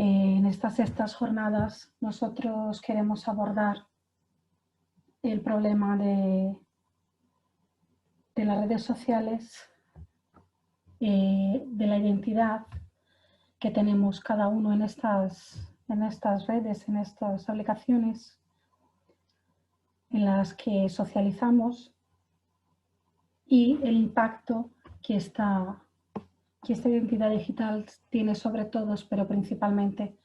En estas jornadas nosotros queremos abordar el problema de las redes sociales, de la identidad que tenemos cada uno en estas redes, en estas aplicaciones en las que socializamos, y el impacto que esta identidad digital tiene sobre todos, pero principalmente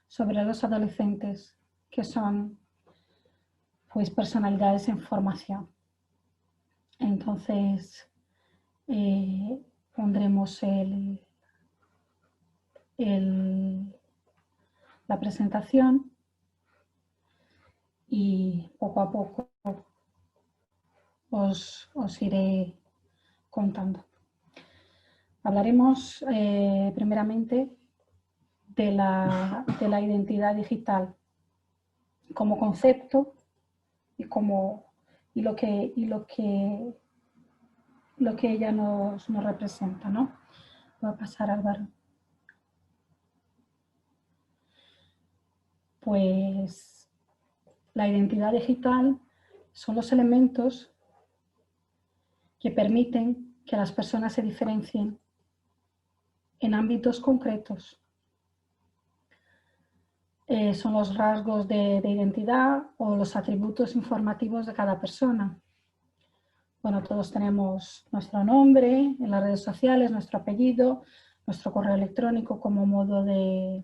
sobre los adolescentes, que son pues personalidades en formación. Entonces pondremos la presentación y poco a poco os iré contando. Hablaremos primeramente de la identidad digital como concepto y lo que ella nos representa, ¿no? Voy a pasar a Álvaro. Pues la identidad digital son los elementos que permiten que las personas se diferencien en ámbitos concretos. Son los rasgos de identidad o los atributos informativos de cada persona. Bueno, todos tenemos nuestro nombre en las redes sociales, nuestro apellido, nuestro correo electrónico como modo de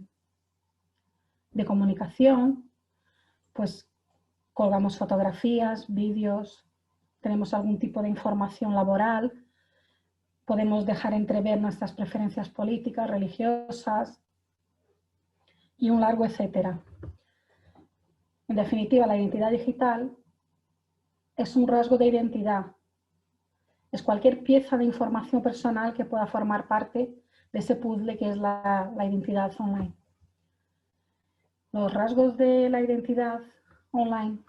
comunicación. Pues colgamos fotografías, vídeos, tenemos algún tipo de información laboral, podemos dejar entrever nuestras preferencias políticas, religiosas y un largo etcétera. En definitiva, la identidad digital es un rasgo de identidad. Es cualquier pieza de información personal que pueda formar parte de ese puzzle que es la identidad online. Los rasgos de la identidad online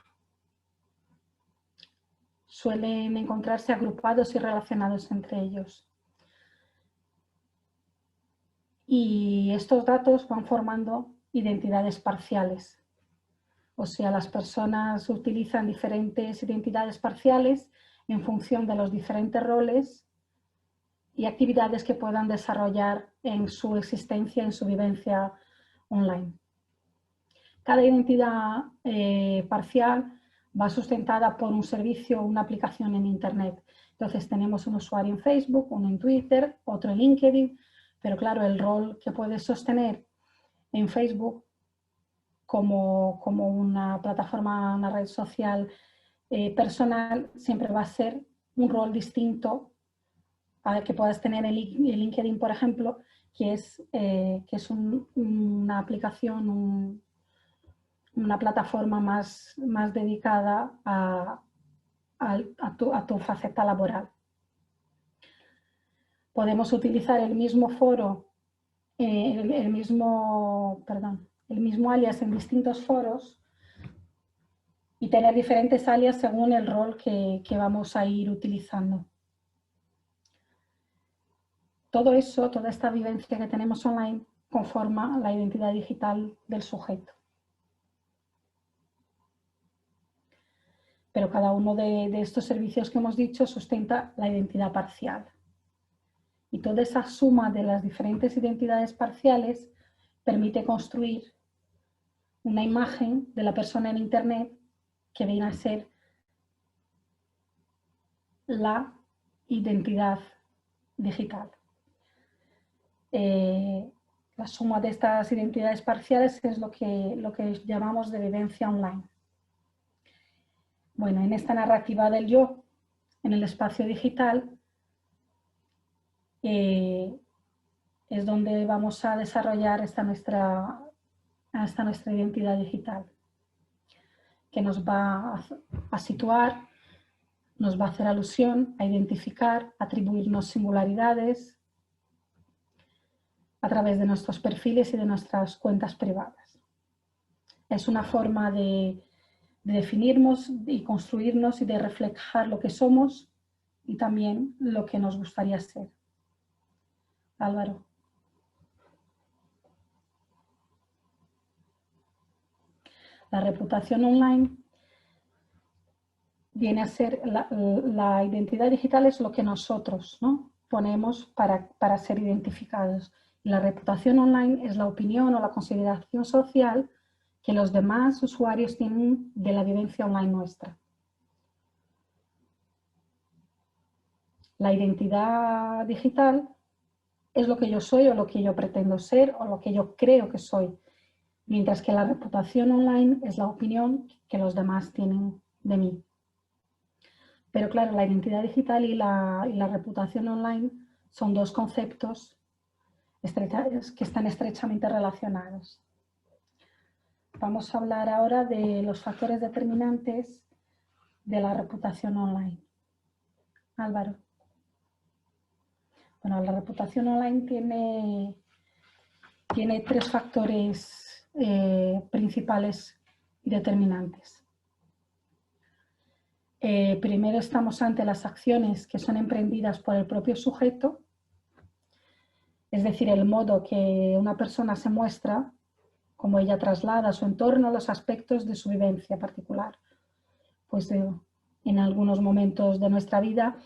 suelen encontrarse agrupados y relacionados entre ellos. Y estos datos van formando identidades parciales. O sea, las personas utilizan diferentes identidades parciales en función de los diferentes roles y actividades que puedan desarrollar en su existencia, en su vivencia online. Cada identidad parcial va sustentada por un servicio o una aplicación en Internet. Entonces tenemos un usuario en Facebook, uno en Twitter, otro en LinkedIn, pero claro, el rol que puede sostener en Facebook como una plataforma, una red social personal, siempre va a ser un rol distinto al que puedas tener en LinkedIn, por ejemplo, que es una aplicación, una plataforma más dedicada a tu faceta laboral. Podemos utilizar el mismo foro, el mismo alias en distintos foros y tener diferentes alias según el rol que vamos a ir utilizando. Todo eso, toda esta vivencia que tenemos online conforma la identidad digital del sujeto. Pero cada uno de estos servicios que hemos dicho sustenta la identidad parcial. Y toda esa suma de las diferentes identidades parciales permite construir una imagen de la persona en Internet que viene a ser la identidad digital. La suma de estas identidades parciales es lo que llamamos de vivencia online. Bueno, en esta narrativa del yo, en el espacio digital, es donde vamos a desarrollar esta nuestra identidad digital, que nos va a situar, nos va a hacer alusión, a identificar, a atribuirnos singularidades a través de nuestros perfiles y de nuestras cuentas privadas. Es una forma de definirnos y construirnos y de reflejar lo que somos y también lo que nos gustaría ser. Álvaro. La reputación online viene a ser, la identidad digital es lo que nosotros, ¿no?, ponemos para ser identificados. La reputación online es la opinión o la consideración social que los demás usuarios tienen de la vivencia online nuestra. La identidad digital es lo que yo soy o lo que yo pretendo ser o lo que yo creo que soy, mientras que la reputación online es la opinión que los demás tienen de mí. Pero claro, la identidad digital y la reputación online son dos conceptos que están estrechamente relacionados. Vamos a hablar ahora de los factores determinantes de la reputación online. Álvaro. Bueno, la reputación online tiene tres factores principales y determinantes. Primero estamos ante las acciones que son emprendidas por el propio sujeto, es decir, el modo que una persona se muestra, como ella traslada a su entorno los aspectos de su vivencia particular. Pues en algunos momentos de nuestra vida,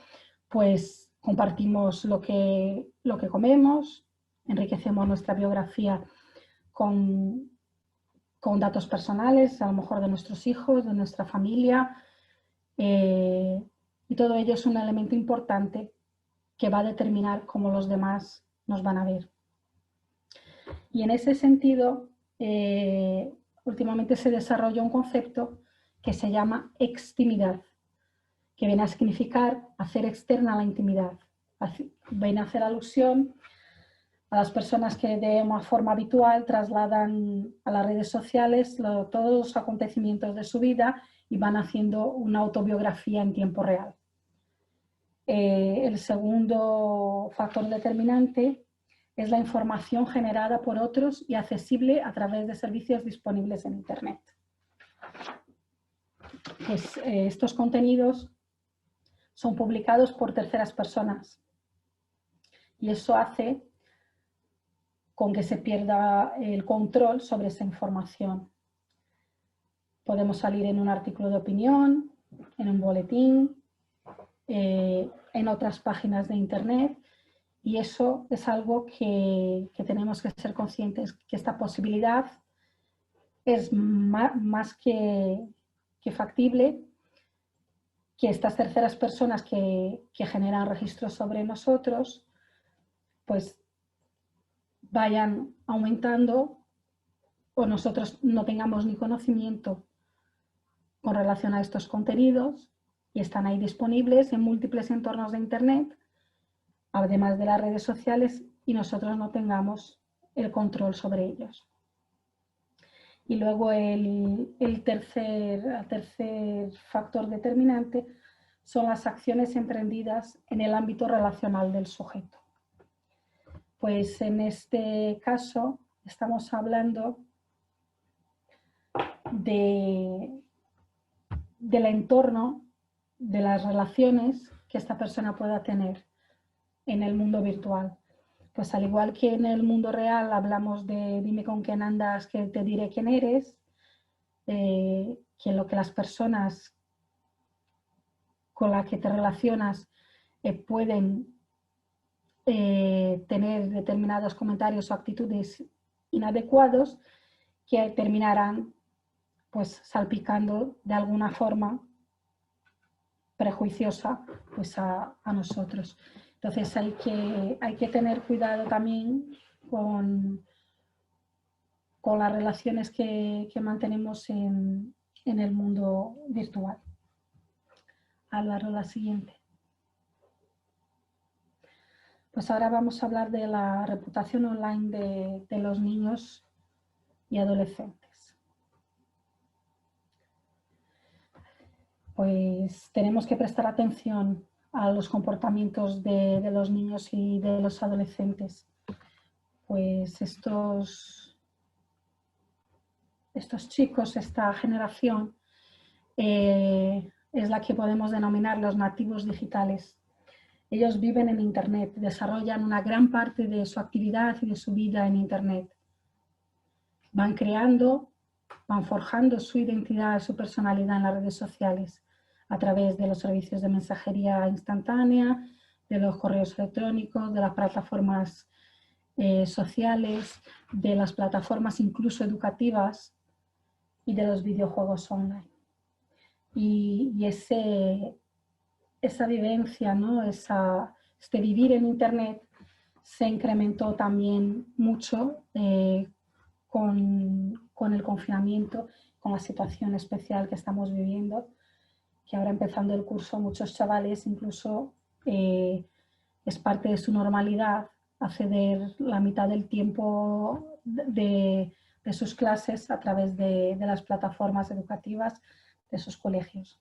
pues compartimos lo que comemos, enriquecemos nuestra biografía con datos personales, a lo mejor de nuestros hijos, de nuestra familia, y todo ello es un elemento importante que va a determinar cómo los demás nos van a ver. Y en ese sentido, últimamente se desarrolla un concepto que se llama extimidad, que viene a significar hacer externa la intimidad. Viene a hacer alusión a las personas que de una forma habitual trasladan a las redes sociales todos los acontecimientos de su vida y van haciendo una autobiografía en tiempo real. El segundo factor determinante es la información generada por otros y accesible a través de servicios disponibles en Internet. Pues, estos contenidos son publicados por terceras personas y eso hace con que se pierda el control sobre esa información. Podemos salir en un artículo de opinión, en un boletín, en otras páginas de Internet, y eso es algo que tenemos que ser conscientes, que esta posibilidad es más que factible, que estas terceras personas que generan registros sobre nosotros, pues vayan aumentando o nosotros no tengamos ni conocimiento con relación a estos contenidos y están ahí disponibles en múltiples entornos de Internet, además de las redes sociales, y nosotros no tengamos el control sobre ellos. Y luego el tercer factor determinante son las acciones emprendidas en el ámbito relacional del sujeto. Pues en este caso estamos hablando del entorno, de las relaciones que esta persona pueda tener en el mundo virtual. Pues al igual que en el mundo real hablamos de dime con quién andas, que te diré quién eres, que lo que las personas con las que te relacionas pueden tener determinados comentarios o actitudes inadecuados que terminarán pues salpicando de alguna forma prejuiciosa pues a nosotros. Entonces hay que tener cuidado también con las relaciones que mantenemos en el mundo virtual. Álvaro, la siguiente. Pues ahora vamos a hablar de la reputación online de los niños y adolescentes. Pues tenemos que prestar atención a los comportamientos de los niños y de los adolescentes. Pues estos chicos, esta generación, es la que podemos denominar los nativos digitales. Ellos viven en Internet, desarrollan una gran parte de su actividad y de su vida en Internet. Van creando van forjando su identidad, su personalidad en las redes sociales a través de los servicios de mensajería instantánea, de los correos electrónicos, de las plataformas sociales, de las plataformas incluso educativas y de los videojuegos online. Y esa vivencia, ¿no? Este vivir en Internet se incrementó también mucho con el confinamiento, con la situación especial que estamos viviendo, que ahora empezando el curso muchos chavales incluso es parte de su normalidad acceder la mitad del tiempo de sus clases a través de las plataformas educativas de sus colegios.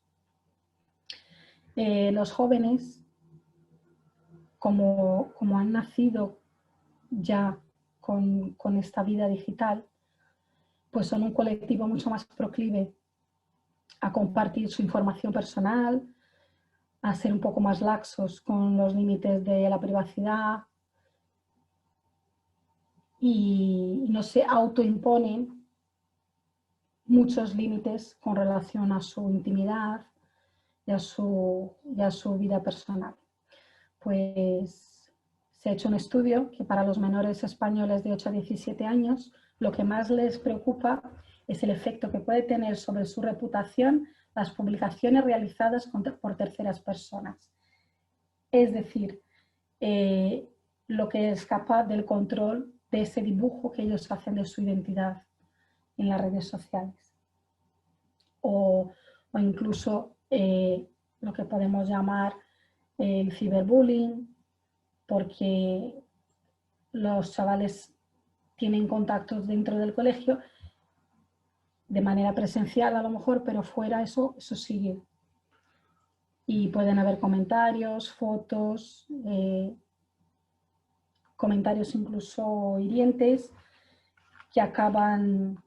Los jóvenes, como han nacido ya con esta vida digital, pues son un colectivo mucho más proclive a compartir su información personal, a ser un poco más laxos con los límites de la privacidad y no se autoimponen muchos límites con relación a su intimidad y a su vida personal. Pues se ha hecho un estudio que para los menores españoles de 8 a 17 años lo que más les preocupa es el efecto que puede tener sobre su reputación las publicaciones realizadas por terceras personas. Es decir, lo que escapa del control de ese dibujo que ellos hacen de su identidad en las redes sociales. O incluso lo que podemos llamar el ciberbullying, porque los chavales tienen contactos dentro del colegio de manera presencial a lo mejor, pero fuera eso sigue. Y pueden haber comentarios, fotos, comentarios incluso hirientes que acaban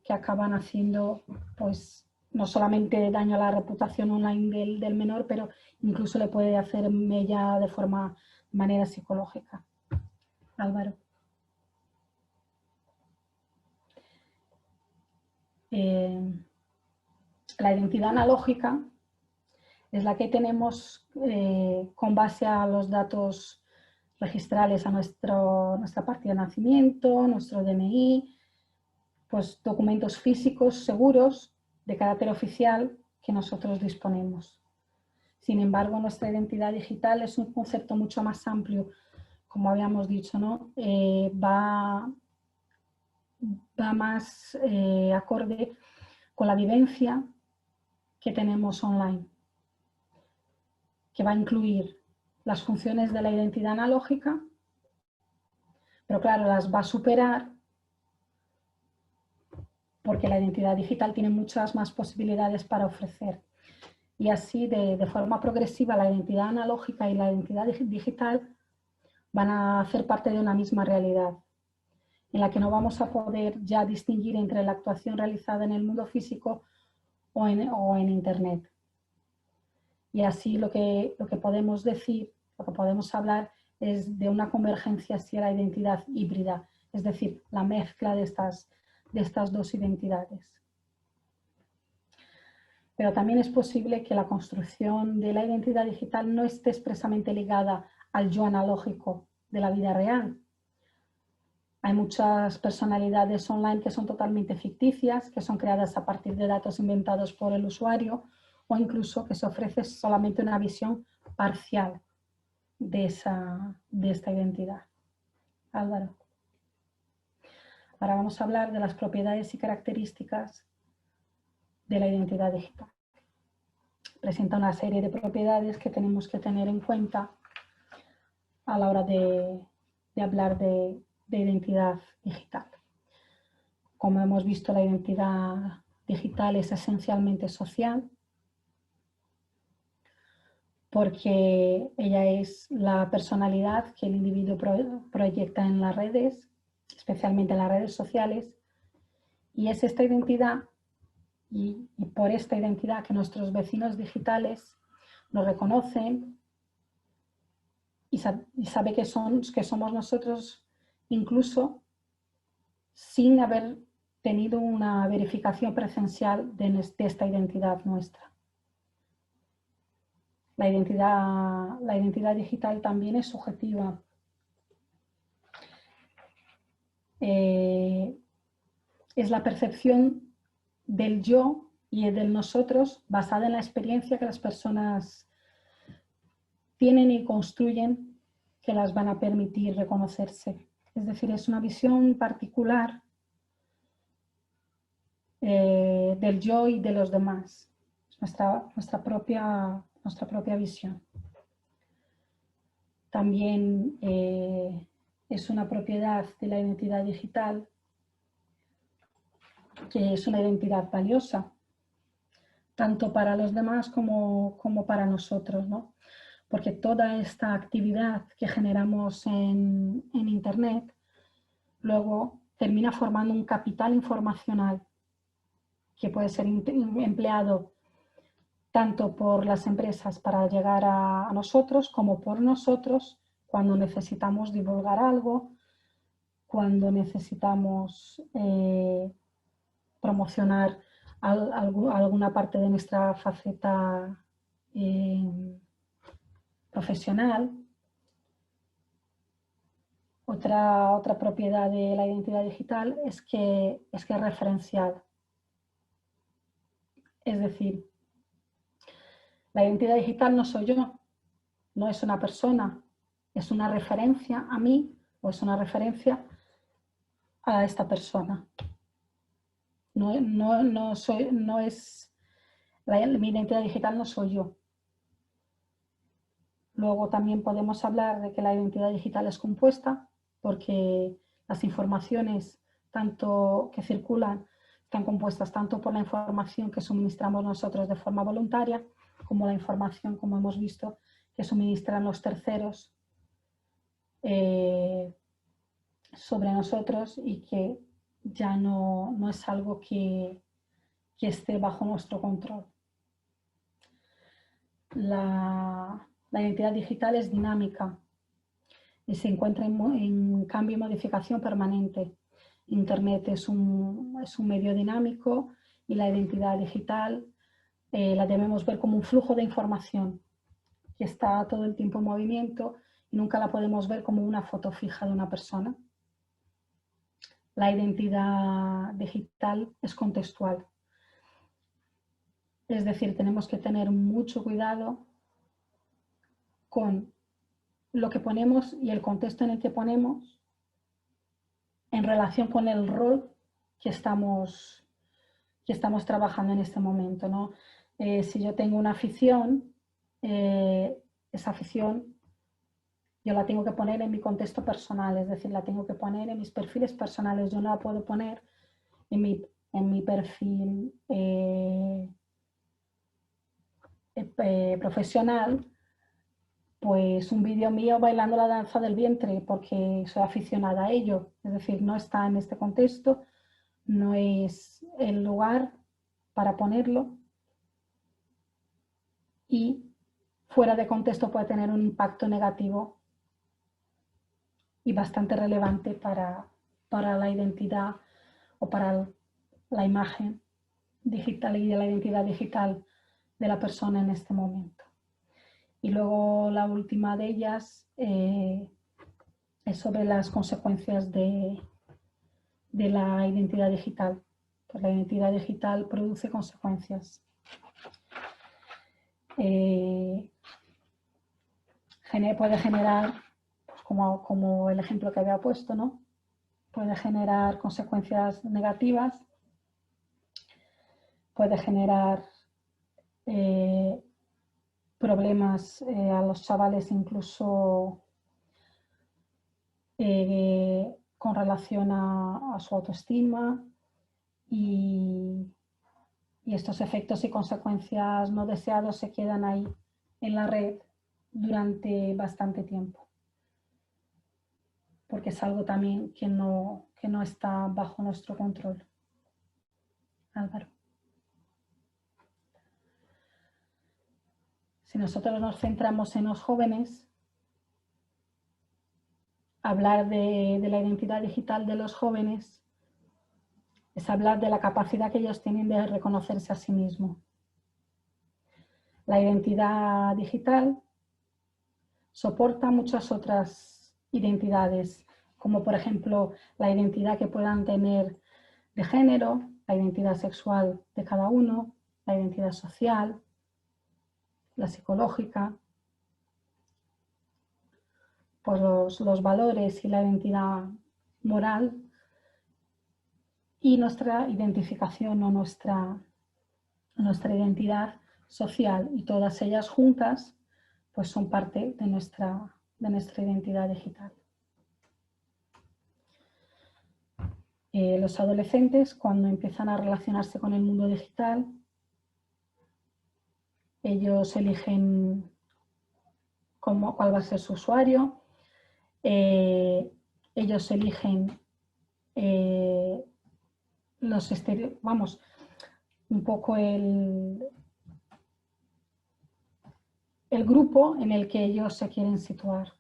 haciendo pues no solamente daño a la reputación online del menor, pero incluso le puede hacer mella de manera psicológica. Álvaro. La identidad analógica es la que tenemos con base a los datos registrales a nuestra partida de nacimiento, nuestro DNI, pues documentos físicos seguros de carácter oficial que nosotros disponemos. Sin embargo, nuestra identidad digital es un concepto mucho más amplio, como habíamos dicho, ¿no? Va más acorde con la vivencia que tenemos online, que va a incluir las funciones de la identidad analógica, pero claro, las va a superar porque la identidad digital tiene muchas más posibilidades para ofrecer. Y así, de forma progresiva, la identidad analógica y la identidad digital van a hacer parte de una misma realidad, en la que no vamos a poder ya distinguir entre la actuación realizada en el mundo físico o en Internet. Y así lo que podemos decir, lo que podemos hablar es de una convergencia hacia la identidad híbrida, es decir, la mezcla de estas dos identidades. Pero también es posible que la construcción de la identidad digital no esté expresamente ligada al yo analógico de la vida real. Hay muchas personalidades online que son totalmente ficticias, que son creadas a partir de datos inventados por el usuario o incluso que se ofrece solamente una visión parcial de esta identidad. Álvaro. Ahora vamos a hablar de las propiedades y características de la identidad digital. Presenta una serie de propiedades que tenemos que tener en cuenta a la hora de hablar de identidad digital. Como hemos visto, la identidad digital es esencialmente social porque ella es la personalidad que el individuo proyecta en las redes, especialmente en las redes sociales, y es esta identidad y por esta identidad que nuestros vecinos digitales nos reconocen y sabe que somos nosotros incluso sin haber tenido una verificación presencial de esta identidad nuestra. La identidad digital también es subjetiva. Es la percepción del yo y del nosotros basada en la experiencia que las personas tienen y construyen, que las van a permitir reconocerse. Es decir, es una visión particular del yo y de los demás. Es nuestra propia visión. También es una propiedad de la identidad digital, que es una identidad valiosa, tanto para los demás como para nosotros, ¿no? Porque toda esta actividad que generamos en Internet luego termina formando un capital informacional que puede ser empleado tanto por las empresas para llegar a nosotros como por nosotros cuando necesitamos divulgar algo, cuando necesitamos promocionar alguna parte de nuestra faceta profesional. Otra propiedad de la identidad digital es que es referencial. Es decir, la identidad digital no soy yo, no es una persona, es una referencia a mí o es una referencia a esta persona. Mi identidad digital no soy yo. Luego también podemos hablar de que la identidad digital es compuesta porque las informaciones tanto que circulan están compuestas tanto por la información que suministramos nosotros de forma voluntaria como la información, como hemos visto, que suministran los terceros sobre nosotros y que ya no es algo que esté bajo nuestro control. La identidad digital es dinámica y se encuentra en cambio y modificación permanente. Internet es un medio dinámico y la identidad digital la debemos ver como un flujo de información que está todo el tiempo en movimiento y nunca la podemos ver como una foto fija de una persona. La identidad digital es contextual. Es decir, tenemos que tener mucho cuidado con lo que ponemos y el contexto en el que ponemos en relación con el rol que estamos trabajando en este momento, ¿no? Si yo tengo una afición, esa afición yo la tengo que poner en mi contexto personal, es decir, la tengo que poner en mis perfiles personales. Yo no la puedo poner en mi perfil profesional, pues un vídeo mío bailando la danza del vientre porque soy aficionada a ello. Es decir, no está en este contexto, no es el lugar para ponerlo y fuera de contexto puede tener un impacto negativo y bastante relevante para la identidad o para la imagen digital y de la identidad digital de la persona en este momento. Y luego la última de ellas es sobre las consecuencias de la identidad digital. Pues la identidad digital produce consecuencias. Puede generar, pues como el ejemplo que había puesto, ¿no? Puede generar consecuencias negativas, puede generar problemas a los chavales incluso con relación a su autoestima y estos efectos y consecuencias no deseados se quedan ahí en la red durante bastante tiempo, porque es algo también que no está bajo nuestro control. Álvaro. Si nosotros nos centramos en los jóvenes, hablar de la identidad digital de los jóvenes Es hablar de la capacidad que ellos tienen de reconocerse a sí mismos. La identidad digital soporta muchas otras identidades, como por ejemplo la identidad que puedan tener de género, la identidad sexual de cada uno, la identidad social, la psicológica, pues los valores y la identidad moral y nuestra identificación o nuestra identidad social, y todas ellas juntas pues son parte de nuestra identidad digital. Los adolescentes, cuando empiezan a relacionarse con el mundo digital, ellos eligen cuál va a ser su usuario, ellos eligen un poco el grupo en el que ellos se quieren situar.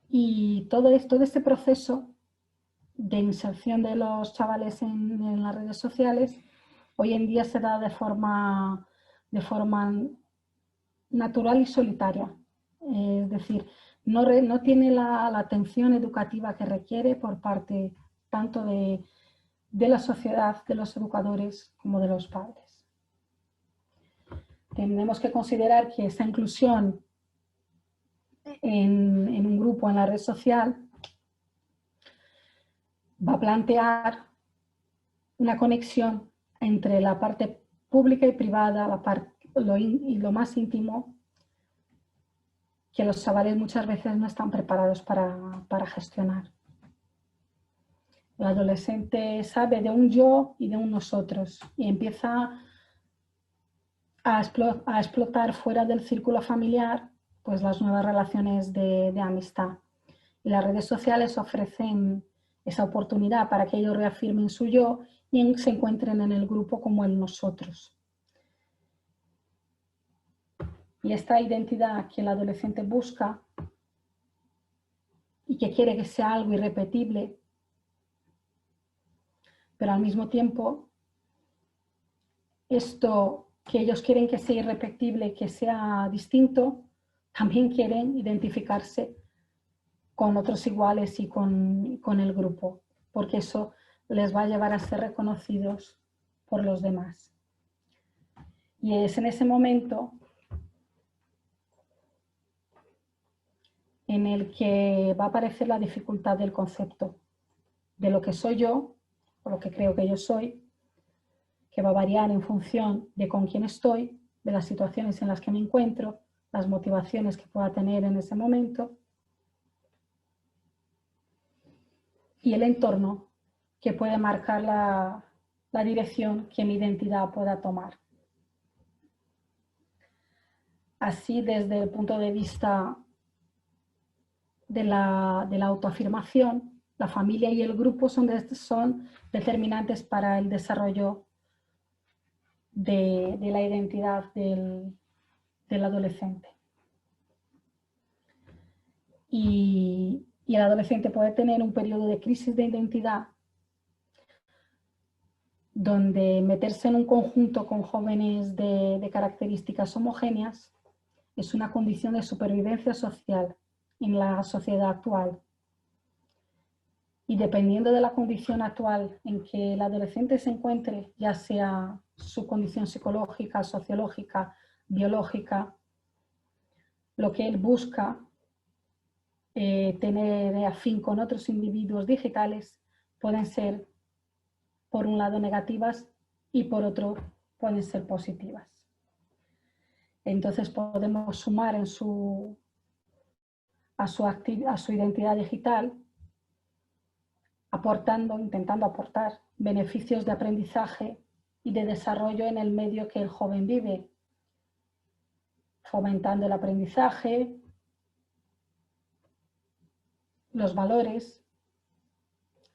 Y todo este proceso de inserción de los chavales en las redes sociales hoy en día se da de forma natural y solitaria. Es decir, no tiene la atención educativa que requiere por parte tanto de la sociedad, de los educadores, como de los padres. Tenemos que considerar que esta inclusión en un grupo en la red social va a plantear una conexión entre la parte pública y privada, lo más íntimo, que los chavales muchas veces no están preparados para gestionar. El adolescente sabe de un yo y de un nosotros y empieza a explotar fuera del círculo familiar pues las nuevas relaciones de amistad. Y las redes sociales ofrecen esa oportunidad para que ellos reafirmen su yo y se encuentren en el grupo como el nosotros. Y esta identidad que el adolescente busca y que quiere que sea algo irrepetible, pero al mismo tiempo esto que ellos quieren que sea irrepetible, que sea distinto, también quieren identificarse con otros iguales y con el grupo, porque eso les va a llevar a ser reconocidos por los demás. Y es en ese momento en el que va a aparecer la dificultad del concepto de lo que soy yo, o lo que creo que yo soy, que va a variar en función de con quién estoy, de las situaciones en las que me encuentro, las motivaciones que pueda tener en ese momento y el entorno que puede marcar la dirección que mi identidad pueda tomar. Así, desde el punto de vista de la autoafirmación, la familia y el grupo son determinantes para el desarrollo de la identidad del adolescente. Y el adolescente puede tener un periodo de crisis de identidad donde meterse en un conjunto con jóvenes de características homogéneas es una condición de supervivencia social en la sociedad actual. Y dependiendo de la condición actual en que el adolescente se encuentre, ya sea su condición psicológica, sociológica, biológica, lo que él busca tener afín con otros individuos digitales pueden ser, por un lado, negativas y por otro pueden ser positivas. Entonces podemos sumar a su identidad digital intentando aportar beneficios de aprendizaje y de desarrollo en el medio que el joven vive, fomentando el aprendizaje, los valores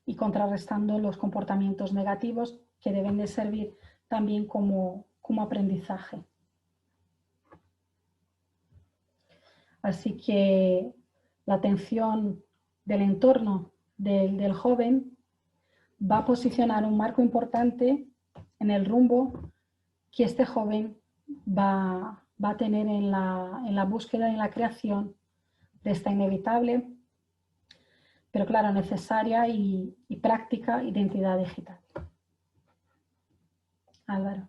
y contrarrestando los comportamientos negativos que deben de servir también como aprendizaje. Así que la atención del entorno del joven va a posicionar un marco importante en el rumbo que este joven va a tener en la búsqueda y en la creación de esta inevitable, pero claro, necesaria y práctica identidad digital. Álvaro.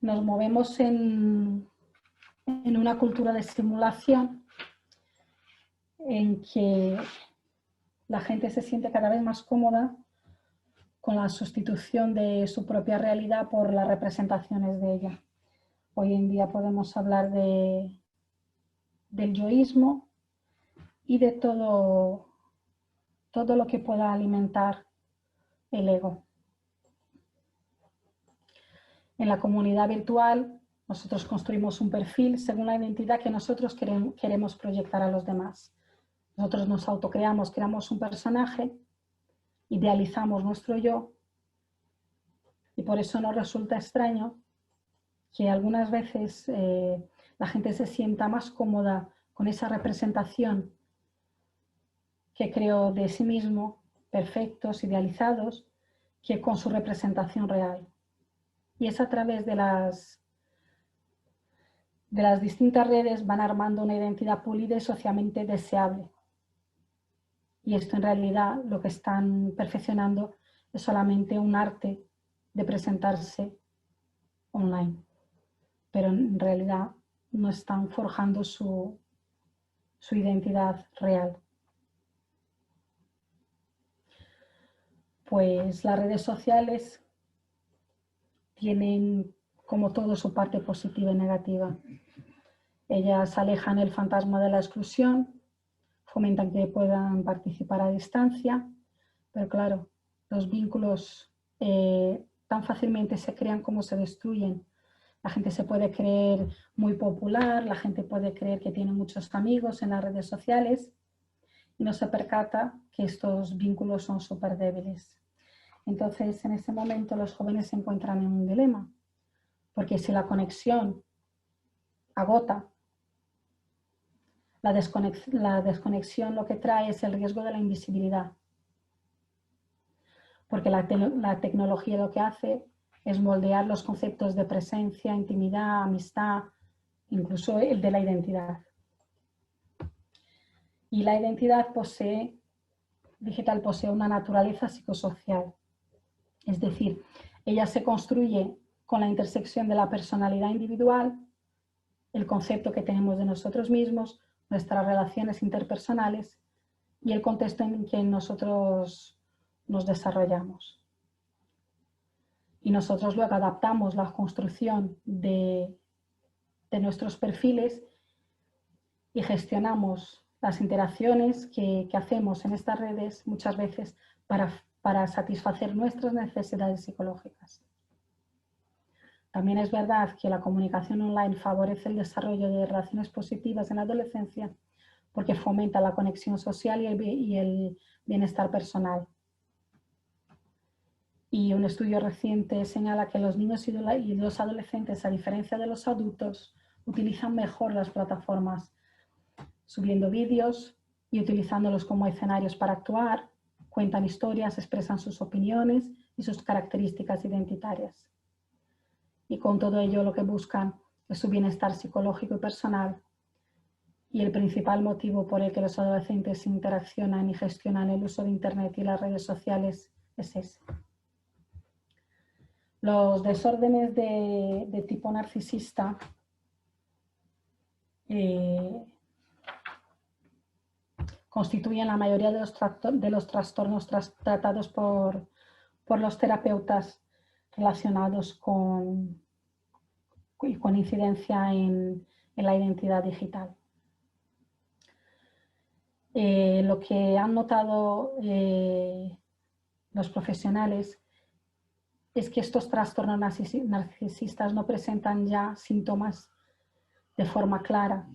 Nos movemos en una cultura de simulación en que la gente se siente cada vez más cómoda con la sustitución de su propia realidad por las representaciones de ella. Hoy en día podemos hablar del yoísmo y de todo lo que pueda alimentar el ego. En la comunidad virtual, nosotros construimos un perfil según la identidad que nosotros queremos proyectar a los demás. Nosotros nos autocreamos, creamos un personaje, idealizamos nuestro yo, y por eso nos resulta extraño que algunas veces la gente se sienta más cómoda con esa representación que creó de sí mismo, perfectos, idealizados, que con su representación real. Y es a través de las distintas redes van armando una identidad pulida y socialmente deseable. Y esto en realidad lo que están perfeccionando es solamente un arte de presentarse online. Pero en realidad no están forjando su identidad real. Pues las redes sociales tienen como todo su parte positiva y negativa. Ellas alejan el fantasma de la exclusión, fomentan que puedan participar a distancia, pero claro, los vínculos tan fácilmente se crean como se destruyen. La gente se puede creer muy popular, la gente puede creer que tiene muchos amigos en las redes sociales y no se percata que estos vínculos son súper débiles. Entonces, en ese momento los jóvenes se encuentran en un dilema, porque si la conexión agota, la desconexión lo que trae es el riesgo de la invisibilidad, porque la tecnología lo que hace es moldear los conceptos de presencia, intimidad, amistad, incluso el de la identidad. Y la identidad digital posee una naturaleza psicosocial. Es decir, ella se construye con la intersección de la personalidad individual, el concepto que tenemos de nosotros mismos, nuestras relaciones interpersonales y el contexto en que nosotros nos desarrollamos. Y nosotros luego adaptamos la construcción de nuestros perfiles y gestionamos las interacciones que hacemos en estas redes muchas veces para satisfacer nuestras necesidades psicológicas. También es verdad que la comunicación online favorece el desarrollo de relaciones positivas en la adolescencia porque fomenta la conexión social y el bienestar personal. Y un estudio reciente señala que los niños y los adolescentes, a diferencia de los adultos, utilizan mejor las plataformas, subiendo vídeos y utilizándolos como escenarios para actuar, cuentan historias, expresan sus opiniones y sus características identitarias. Y con todo ello lo que buscan es su bienestar psicológico y personal. Y el principal motivo por el que los adolescentes interaccionan y gestionan el uso de Internet y las redes sociales es ese. Los desórdenes de tipo narcisista constituyen la mayoría de los trastornos tratados por los terapeutas relacionados con incidencia en la identidad digital. Lo que han notado los profesionales es que estos trastornos narcisistas no presentan ya síntomas de forma clara,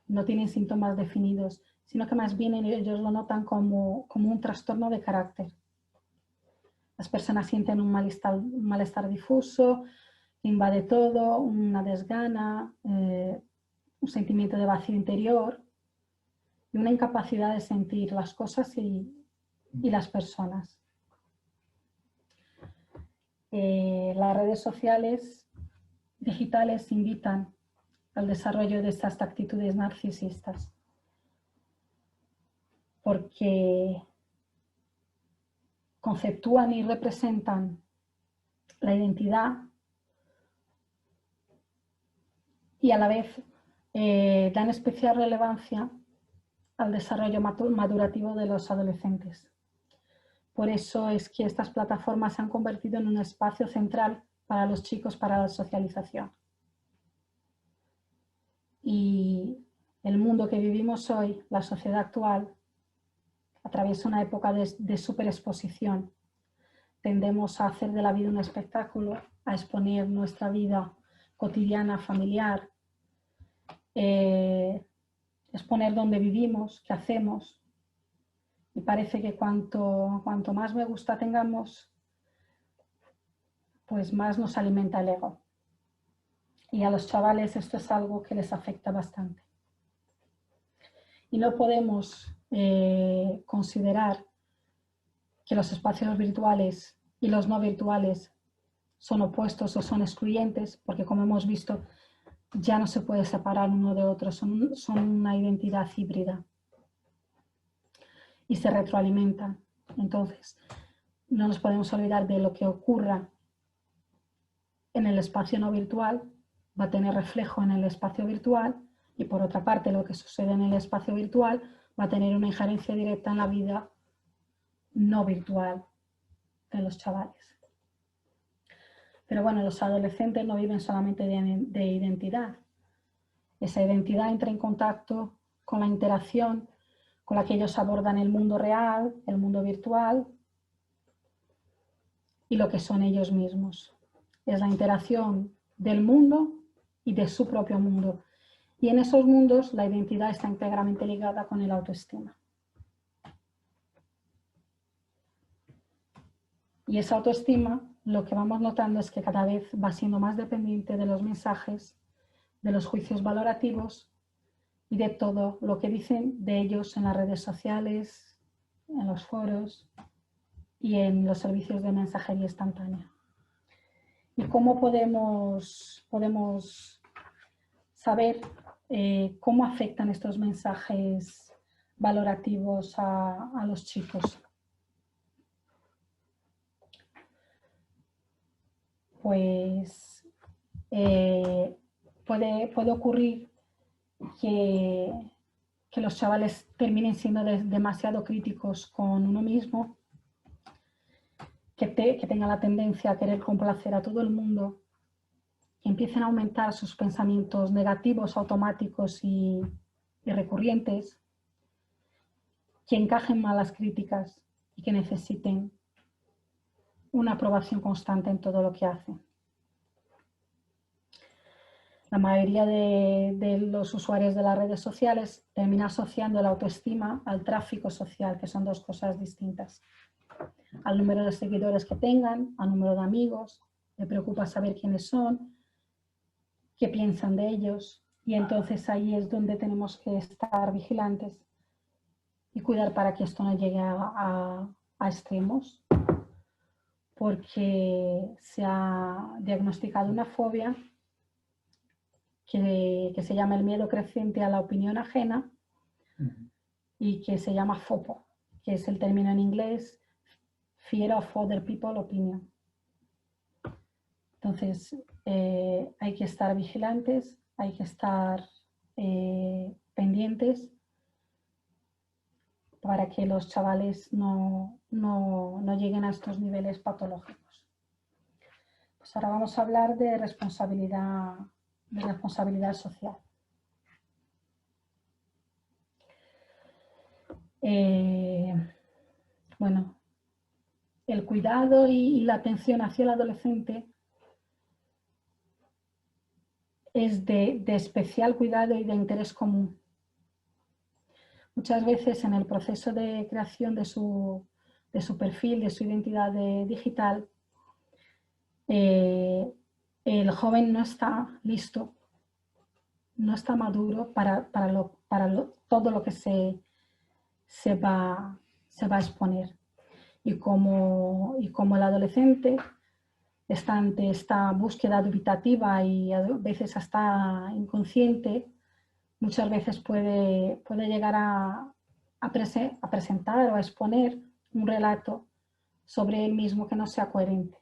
no tienen síntomas definidos, sino que más bien ellos lo notan como un trastorno de carácter. Las personas sienten un malestar difuso, invade todo, una desgana, un sentimiento de vacío interior y una incapacidad de sentir las cosas y las personas. Las redes sociales digitales invitan al desarrollo de estas actitudes narcisistas, porque conceptúan y representan la identidad y a la vez dan especial relevancia al desarrollo madurativo de los adolescentes. Por eso es que estas plataformas se han convertido en un espacio central para los chicos para la socialización. Y el mundo que vivimos hoy, la sociedad actual, atraviesa una época de superexposición. Tendemos a hacer de la vida un espectáculo, a exponer nuestra vida cotidiana, familiar, exponer dónde vivimos, qué hacemos. Y parece que cuanto más me gusta tengamos, pues más nos alimenta el ego. Y a los chavales esto es algo que les afecta bastante. Y no podemos considerar que los espacios virtuales y los no virtuales son opuestos o son excluyentes, porque como hemos visto, ya no se puede separar uno de otro, son una identidad híbrida y se retroalimentan. Entonces, no nos podemos olvidar de lo que ocurra en el espacio no virtual, va a tener reflejo en el espacio virtual, y por otra parte lo que sucede en el espacio virtual va a tener una injerencia directa en la vida no virtual de los chavales. Pero bueno, los adolescentes no viven solamente de identidad. Esa identidad entra en contacto con la interacción con la que ellos abordan el mundo real, el mundo virtual y lo que son ellos mismos. Es la interacción del mundo y de su propio mundo. Y en esos mundos la identidad está íntegramente ligada con el autoestima. Y esa autoestima, lo que vamos notando es que cada vez va siendo más dependiente de los mensajes, de los juicios valorativos y de todo lo que dicen de ellos en las redes sociales, en los foros y en los servicios de mensajería instantánea. ¿Y cómo podemos saber cómo afectan estos mensajes valorativos a los chicos? Pues puede ocurrir que los chavales terminen siendo demasiado críticos con uno mismo, que tengan la tendencia a querer complacer a todo el mundo, que empiecen a aumentar sus pensamientos negativos, automáticos y recurrentes, que encajen mal las críticas y que necesiten una aprobación constante en todo lo que hacen. La mayoría de los usuarios de las redes sociales termina asociando la autoestima al tráfico social, que son dos cosas distintas. Al número de seguidores que tengan, al número de amigos, le preocupa saber quiénes son, qué piensan de ellos, y entonces ahí es donde tenemos que estar vigilantes y cuidar para que esto no llegue a extremos, porque se ha diagnosticado una fobia que se llama el miedo creciente a la opinión ajena y que se llama FOPO, que es el término en inglés Fear of Other People's Opinion. Entonces, hay que estar vigilantes, hay que estar pendientes para que los chavales no lleguen a estos niveles patológicos. Pues ahora vamos a hablar de responsabilidad social. Bueno, el cuidado y la atención hacia el adolescente es de especial cuidado y de interés común. Muchas veces en el proceso de creación de su perfil, de su identidad digital, el joven no está listo, no está maduro para todo lo que se va a exponer. Y como el adolescente está ante esta búsqueda dubitativa y a veces hasta inconsciente, muchas veces puede llegar a presentar o a exponer un relato sobre él mismo que no sea coherente.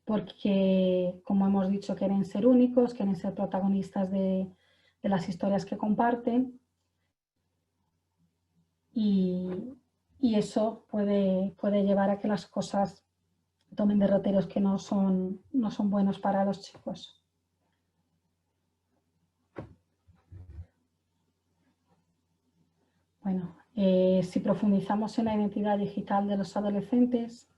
Porque, como hemos dicho, quieren ser únicos, quieren ser protagonistas de las historias que comparten, y eso puede llevar a que las cosas tomen derroteros que no son buenos para los chicos. Bueno, si profundizamos en la identidad digital de los adolescentes,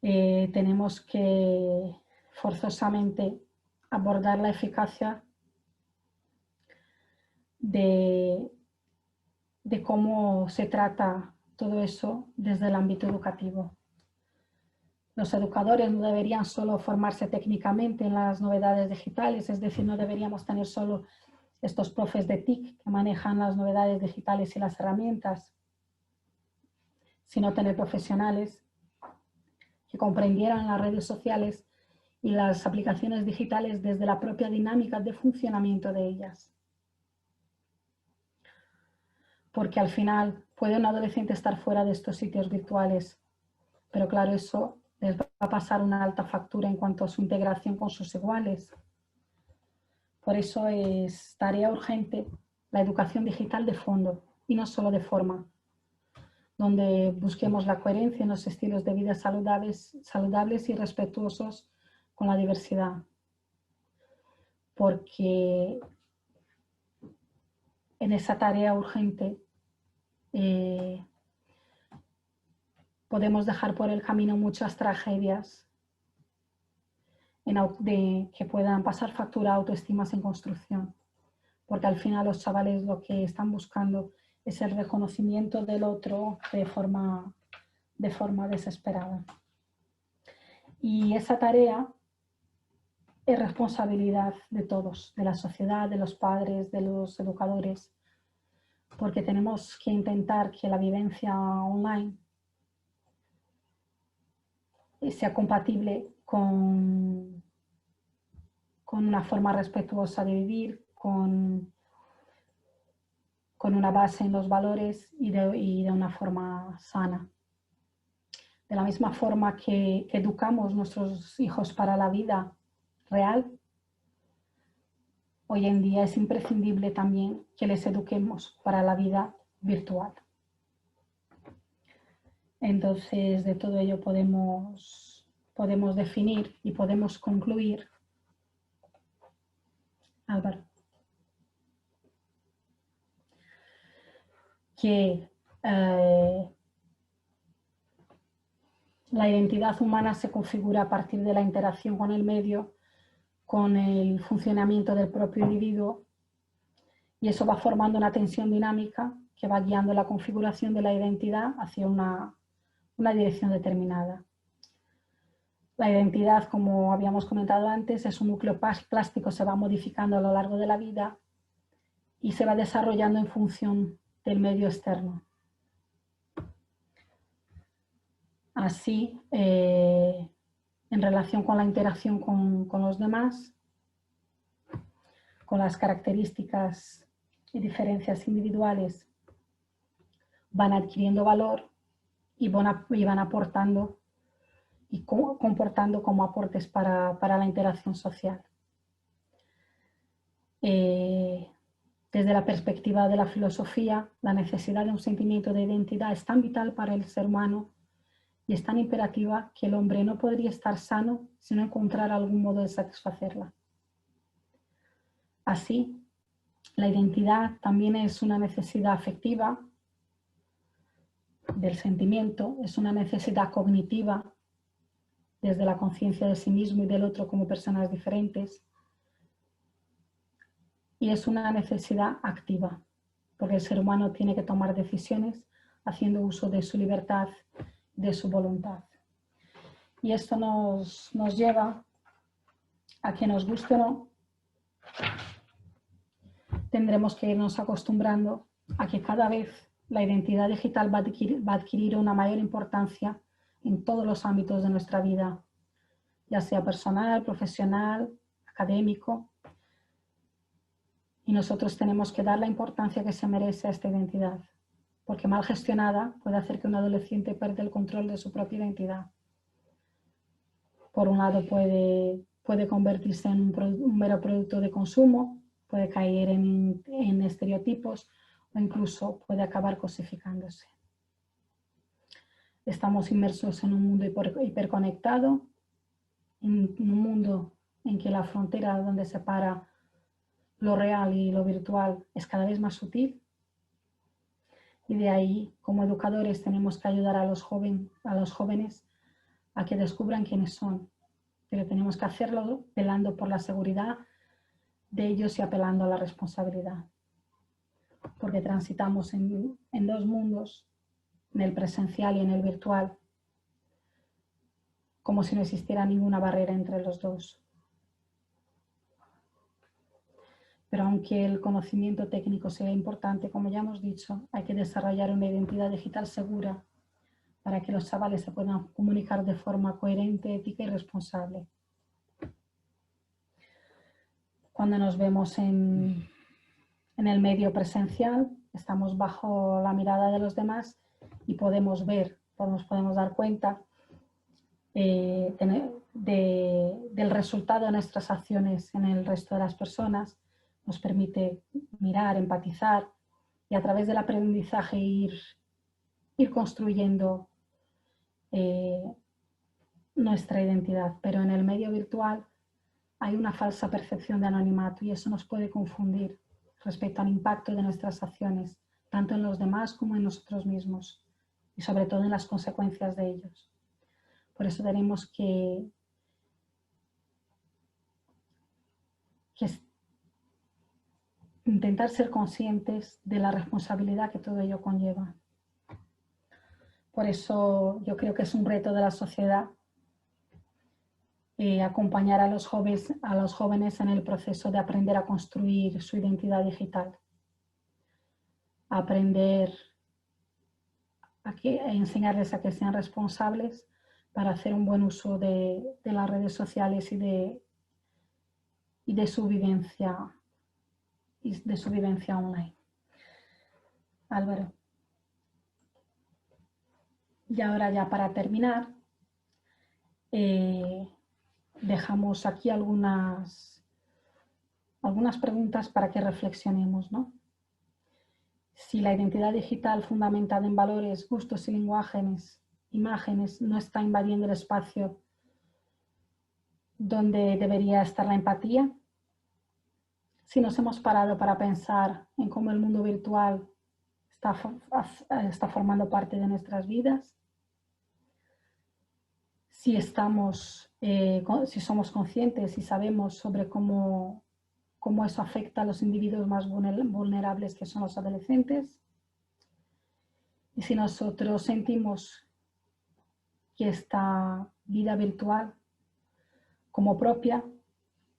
tenemos que forzosamente abordar la eficacia de cómo se trata todo eso desde el ámbito educativo. Los educadores no deberían solo formarse técnicamente en las novedades digitales, es decir, no deberíamos tener solo estos profes de TIC que manejan las novedades digitales y las herramientas, sino tener profesionales que comprendieran las redes sociales y las aplicaciones digitales desde la propia dinámica de funcionamiento de ellas. Porque al final puede un adolescente estar fuera de estos sitios virtuales, pero claro, eso les va a pasar una alta factura en cuanto a su integración con sus iguales. Por eso es tarea urgente la educación digital de fondo y no solo de forma, donde busquemos la coherencia en los estilos de vida saludables y respetuosos con la diversidad. Porque en esa tarea urgente podemos dejar por el camino muchas tragedias que puedan pasar factura a autoestimas en construcción, porque al final los chavales lo que están buscando es el reconocimiento del otro de forma desesperada. Y esa tarea es responsabilidad de todos, de la sociedad, de los padres, de los educadores, porque tenemos que intentar que la vivencia online sea compatible con una forma respetuosa de vivir, con una base en los valores y de una forma sana. De la misma forma que educamos nuestros hijos para la vida real, hoy en día es imprescindible también que les eduquemos para la vida virtual. Entonces, de todo ello podemos definir y podemos concluir. Álvaro. Que la identidad humana se configura a partir de la interacción con el medio, con el funcionamiento del propio individuo, y eso va formando una tensión dinámica que va guiando la configuración de la identidad hacia una dirección determinada. La identidad, como habíamos comentado antes, es un núcleo plástico, se va modificando a lo largo de la vida y se va desarrollando en función del medio externo. Así, en relación con la interacción con los demás, con las características y diferencias individuales, van adquiriendo valor y van aportando y comportando como aportes para la interacción social. Desde la perspectiva de la filosofía, la necesidad de un sentimiento de identidad es tan vital para el ser humano y es tan imperativa que el hombre no podría estar sano si no encontrara algún modo de satisfacerla. Así, la identidad también es una necesidad afectiva del sentimiento, es una necesidad cognitiva desde la conciencia de sí mismo y del otro como personas diferentes, y es una necesidad activa, porque el ser humano tiene que tomar decisiones haciendo uso de su libertad, de su voluntad. Y esto nos lleva a que, nos guste o no, tendremos que irnos acostumbrando a que cada vez la identidad digital va a adquirir una mayor importancia en todos los ámbitos de nuestra vida, ya sea personal, profesional, académico. Y nosotros tenemos que dar la importancia que se merece a esta identidad, porque mal gestionada puede hacer que un adolescente pierda el control de su propia identidad. Por un lado puede convertirse en un mero producto de consumo, puede caer en estereotipos o incluso puede acabar cosificándose. Estamos inmersos en un mundo hiperconectado, en un mundo en que la frontera donde separa lo real y lo virtual es cada vez más sutil. Y de ahí, como educadores, tenemos que ayudar a los jóvenes a que descubran quiénes son, pero tenemos que hacerlo velando por la seguridad de ellos y apelando a la responsabilidad, porque transitamos en dos mundos, en el presencial y en el virtual, como si no existiera ninguna barrera entre los dos. Pero aunque el conocimiento técnico sea importante, como ya hemos dicho, hay que desarrollar una identidad digital segura para que los chavales se puedan comunicar de forma coherente, ética y responsable. Cuando nos vemos en el medio presencial, estamos bajo la mirada de los demás y podemos dar cuenta del resultado de nuestras acciones en el resto de las personas. Nos permite mirar, empatizar y a través del aprendizaje ir construyendo nuestra identidad. Pero en el medio virtual hay una falsa percepción de anonimato y eso nos puede confundir respecto al impacto de nuestras acciones, tanto en los demás como en nosotros mismos y sobre todo en las consecuencias de ellos. Por eso tenemos que intentar ser conscientes de la responsabilidad que todo ello conlleva. Por eso yo creo que es un reto de la sociedad acompañar a los jóvenes en el proceso de aprender a construir su identidad digital. Aprender a enseñarles a que sean responsables para hacer un buen uso de las redes sociales y de su vivencia online. Álvaro. Y ahora ya para terminar, dejamos aquí algunas preguntas para que reflexionemos, ¿no? Si la identidad digital fundamentada en valores, gustos y imágenes no está invadiendo el espacio donde debería estar la empatía, si nos hemos parado para pensar en cómo el mundo virtual está formando parte de nuestras vidas, si somos conscientes y sabemos sobre cómo eso afecta a los individuos más vulnerables que son los adolescentes, y si nosotros sentimos que esta vida virtual como propia,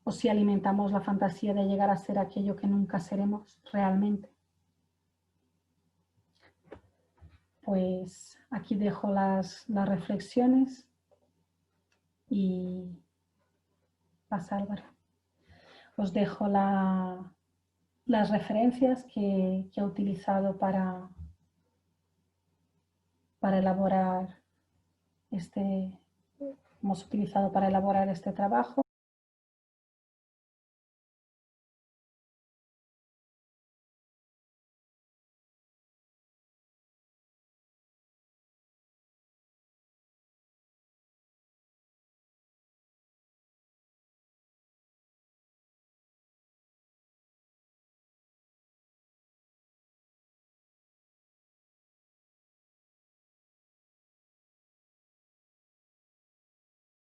o si alimentamos la fantasía de llegar a ser aquello que nunca seremos realmente. Pues aquí dejo las reflexiones y pasa, Álvaro. Os dejo las referencias que he utilizado para elaborar hemos utilizado para elaborar este trabajo.